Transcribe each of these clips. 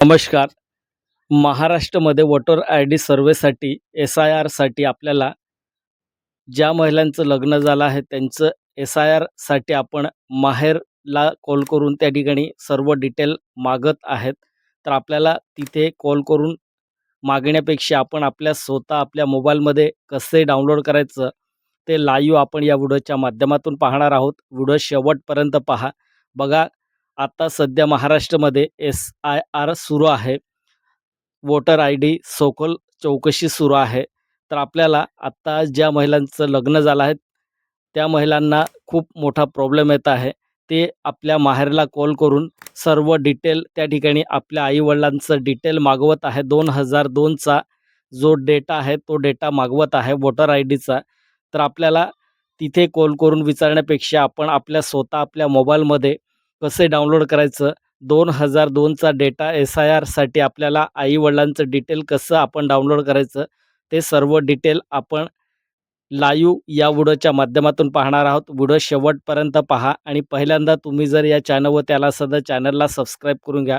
नमस्कार. महाराष्ट्रामध्ये voter ID सर्व्हेसाठी एस-आय-आरसाठी आपल्याला ज्या महिलांचं लग्न झालं आहे त्यांचं एस-आय-आरसाठी आपण माहेरला कॉल करून त्या ठिकाणी सर्व डिटेल मागत आहेत. तर आपल्याला तिथे कॉल करून मागण्यापेक्षा आपण स्वतः आपल्या मोबाईलमध्ये कसे डाउनलोड करायचं ते लाईव्ह आपण या व्हिडिओच्या माध्यमातून पाहणार आहोत. व्हिडिओ शेवटपर्यंत पहा. बघा, आता सध्या महाराष्ट्रामध्ये एस-आय-आर सुरू आहे. वोटर आय-डी सखोल चौकशी सुरू आहे. तर आपल्याला आत्ता ज्या महिलांचं लग्न झालं आहे, त्या महिलांना खूप मोठा प्रॉब्लेम येत आहे. ते आपल्या माहेरला कॉल करून सर्व डिटेल त्या ठिकाणी आपल्या आई-वडिलांचं डिटेल मागवत आहे. 2002चा जो डेटा आहे, तो डेटा मागवत आहे वोटर आय-डीचा. तर आपल्याला तिथे कॉल करून विचारण्यापेक्षा आपण स्वतः आपल्या मोबाईलमध्ये कसे डाउनलोड करायचं, 2002चा डेटा एस-आय-आरसाठी आपल्याला आई-वडिलांचं डिटेल कसं आपण डाउनलोड करायचं, ते सर्व डिटेल आपण लाईव्ह या व्हिडिओच्या माध्यमातून पाहणार आहोत. व्हिडिओ शेवटपर्यंत पहा आणि पहिल्यांदा तुम्ही जर या चॅनलवर त्याला असाल तर चॅनलला सबस्क्राईब करून घ्या.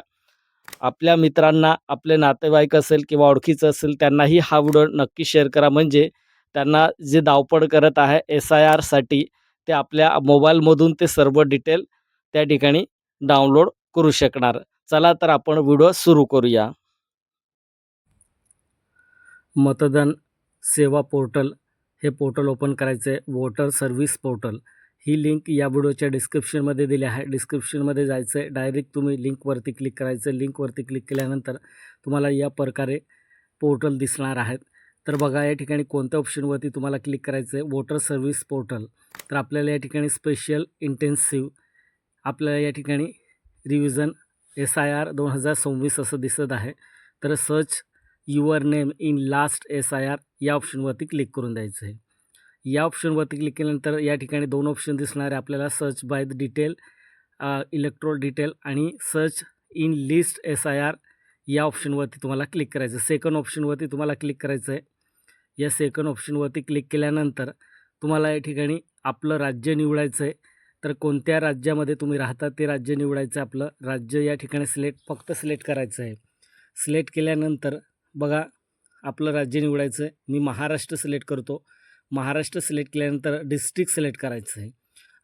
आपल्या मित्रांना, आपले नातेवाईक असेल किंवा ओळखीचं असेल त्यांनाही हा व्हिडिओ नक्की शेअर करा. म्हणजे त्यांना जे धावपळ करत आहे एस-आय-आरसाठी ते आपल्या मोबाईलमधून ते सर्व डिटेल त्या ठिकाणी डाउनलोड करू शकणार. चला तर आपण व्हिडिओ सुरू करूया. मतदान सेवा पोर्टल हे पोर्टल ओपन करायचं आहे. वोटर सर्व्हिस पोर्टल ही लिंक या व्हिडिओच्या डिस्क्रिप्शनमध्ये दिली आहे. डिस्क्रिप्शनमध्ये जायचं आहे. डायरेक्ट तुम्ही लिंकवरती क्लिक करायचं. लिंकवरती क्लिक केल्यानंतर तुम्हाला या प्रकारे पोर्टल दिसणार आहेत. तर बघा, या ठिकाणी कोणत्या ऑप्शनवरती तुम्हाला क्लिक करायचं आहे. Voter service portal. तर आपल्याला या ठिकाणी स्पेशल इंटेन्सिव्ह आपल्याला या ठिकाणी रिव्हिजन एस-आय-आर 2026 असं दिसत आहे. तर search your name in last S-I-R या ऑप्शनवरती क्लिक करून द्यायचं आहे. या ऑप्शनवरती क्लिक केल्यानंतर या ठिकाणी दोन ऑप्शन दिसणार आहे आपल्याला, search by the detail, electoral detail आणि सर्च इन लिस्ट एस-आय-आर या ऑप्शनवरती तुम्हाला क्लिक करायचं. सेकंड ऑप्शनवरती तुम्हाला क्लिक करायचं आहे. या सेकंड ऑप्शनवरती क्लिक केल्यानंतर तुम्हाला या ठिकाणी आपलं राज्य निवडायचं आहे. तर कोणत्या राज्यामध्ये तुम्ही राहता ते राज्य निवडायचं आहे. आपलं राज्य या ठिकाणी फक्त सिलेक्ट करायचं आहे. सिलेक्ट केल्यानंतर बघा, आपलं राज्य निवडायचं आहे. मी महाराष्ट्र सिलेक्ट करतो. महाराष्ट्र सिलेक्ट केल्यानंतर डिस्ट्रिक्ट सिलेक्ट करायचं आहे.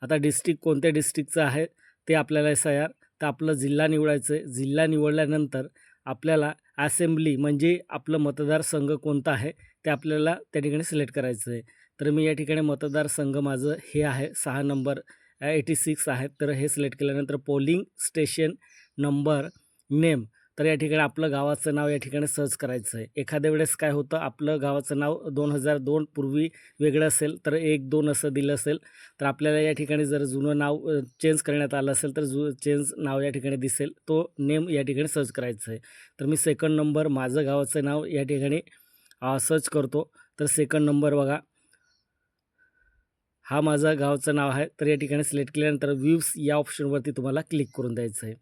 आता डिस्ट्रिक्ट कोणत्या डिस्ट्रिक्टचं आहे ते आपल्याला एस-आय-आर, तर आपलं जिल्हा निवडायचं आहे. जिल्हा निवडल्यानंतर आपल्याला असेंब्ली म्हणजे आपलं मतदारसंघ कोणता आहे ते आपल्याला त्या ठिकाणी सिलेक्ट करायचं आहे. तर मी या ठिकाणी मतदारसंघ माझं हे आहे 6 नंबर 86 आहे. तर हे सिलेक्ट केल्यानंतर पोलिंग स्टेशन नंबर नेम, तर या ठिकाणी आपलं गावाचं नाव या ठिकाणी सर्च करायचं आहे. एखाद्या वेळेस काय होतं, आपलं गावाचं नाव 2002 पूर्वी वेगळं असेल तर 1-2 असं दिलं असेल. तर आपल्याला या ठिकाणी जर जुनं नाव चेंज करण्यात आलं असेल तर चेंज नाव या ठिकाणी दिसेल, तो नेम या ठिकाणी सर्च करायचं आहे. तर मी सेकंड नंबर माझं गावाचं नाव या ठिकाणी सर्च करतो. तर सेकंड नंबर बघा, हा माझा गावचं नाव आहे. तर या ठिकाणी सिलेक्ट केल्यानंतर व्ह्यूज या ऑप्शनवरती तुम्हाला क्लिक करून द्यायचं आहे.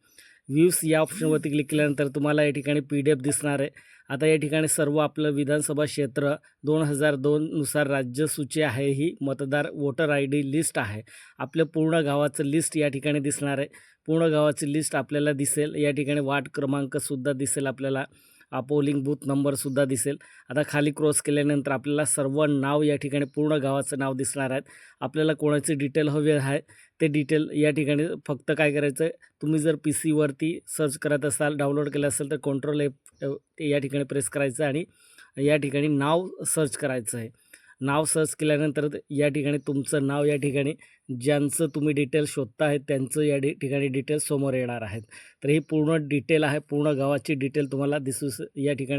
व्ह्यूज या ऑप्शनवरती क्लिक केल्यानंतर तुम्हाला या ठिकाणी PDF दिसणार आहे. आता या ठिकाणी सर्व आपलं विधानसभा क्षेत्र 2002 नुसार राज्यसूची आहे. ही मतदार वोटर आय-डी लिस्ट आहे. आपल्या पूर्ण गावाचं लिस्ट या ठिकाणी दिसणार आहे. पूर्ण गावाची लिस्ट आपल्याला दिसेल. या ठिकाणी वार्ड क्रमांकसुद्धा दिसेल आपल्याला. पोलिंग बूथ नंबरसुद्धा दिसेल. आता खाली क्रॉस केल्यानंतर आपल्याला सर्व नाव या ठिकाणी पूर्ण गावाचं नाव दिसणार आहेत. आपल्याला कोणाचे डिटेल हवे आहे ते डिटेल या ठिकाणी फक्त काय करायचं आहे, तुम्ही जर PCवरती सर्च करत असाल, डाउनलोड केलं असेल तर Ctrl+F या ठिकाणी प्रेस करायचं आणि या ठिकाणी नाव सर्च करायचं आहे. नाव सर्च केल्यानंतर या ठिकाणी तुमचं नाव या ठिकाणी ज्यांचं तुम्ही डिटेल शोधता आहे त्यांचं या ठिकाणी डिटेल समोर येणार आहेत. तर ही पूर्ण डिटेल आहे. पूर्ण गावाची डिटेल तुम्हाला या ठिकाणी